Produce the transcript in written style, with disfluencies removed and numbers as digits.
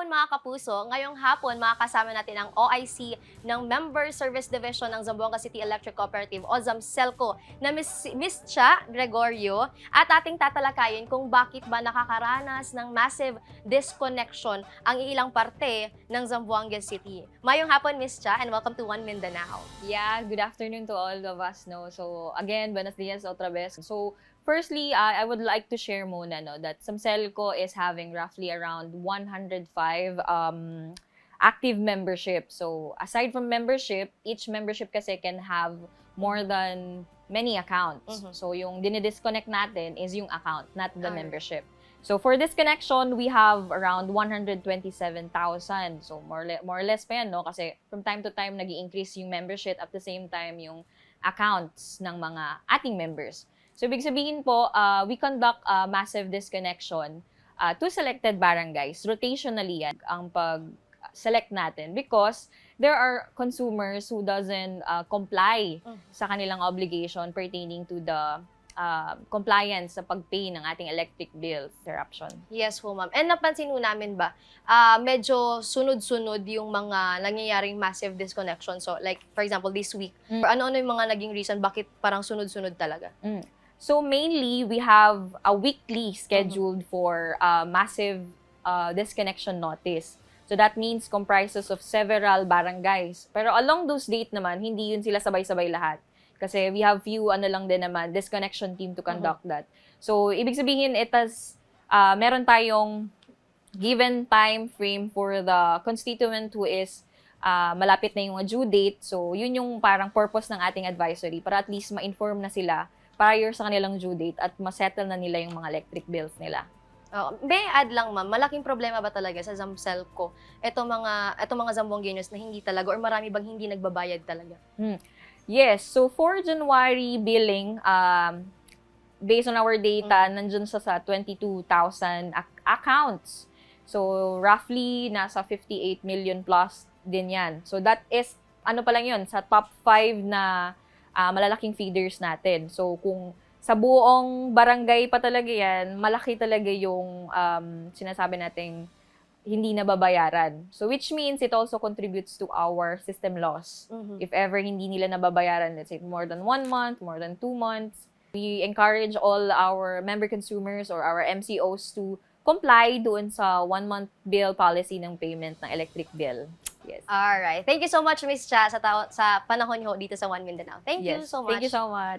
hapon mga kapuso. Ngayong hapon makakasama natin ang OIC ng Member Service Division ng Zamboanga City Electric Cooperative o ZAMCELCO na Miss Cha Gregorio at ating tatalakayin kung bakit ba nakakaranas ng massive disconnection ang ilang parte ng Zamboanga City. Mayong hapon Miss Cha and welcome to One Mindanao. Yeah, good afternoon to all of us. No? So again, buenos dias otra vez. So firstly, I would like to share muna that ZAMCELCO is having roughly around 105 active membership. So aside from membership, each membership kasi can have more than many accounts. So yung dinidisconnect natin is yung account, not the membership. So for this connection, we have around 127,000. So more or less pa yan, no? Kasi from time to time, nag-i-increase yung membership at the same time yung accounts ng mga ating members. So ibig sabihin po, we conduct a massive disconnection to selected barangays. Rotationally yan ang pag-select natin because there are consumers who doesn't comply sa kanilang obligation pertaining to the compliance sa pag-pay ng ating electric bill interruption. Yes po, ma'am. And napansin mo namin ba, medyo sunod-sunod yung mga nangyayaring massive disconnection. So like, for example, this week, ano-ano yung mga naging reason bakit parang sunod-sunod talaga? So mainly, we have a weekly scheduled for massive disconnection notice. So that means comprises of several barangays. Pero along those date naman, hindi yun sila sabay-sabay lahat. Kasi we have few lang din naman, disconnection team to conduct that. So ibig sabihin, meron tayong given time frame for the constituent who is malapit na yung due date. So yun yung parang purpose ng ating advisory para at least ma-inform na sila prior sa kanilang due date at masettle na nila yung mga electric bills nila. May add lang ma'am, malaking problema ba talaga sa ZAMCELCO itong mga Zamboangueños na hindi talaga or marami bang hindi nagbabayad talaga? Yes, so for January billing, based on our data, nandun sa 22,000 accounts. So roughly nasa 58 million plus din yan. So that is, ano pa lang yun, sa top 5 na malalaking feeders natin. So, kung sa buong barangay pa talaga yan, malaki talaga yung sinasabi nating hindi nababayaran. So, which means it also contributes to our system loss. If ever hindi nila nababayaran, let's say more than 1 month, more than 2 months, we encourage all our member consumers or our MCOs to comply doon sa 1-month bill policy ng payment ng electric bill. Yes. Alright. Thank you so much, Miss Cha, sa panahon niyo dito sa One Mindanao. Thank you so much. Thank you so much.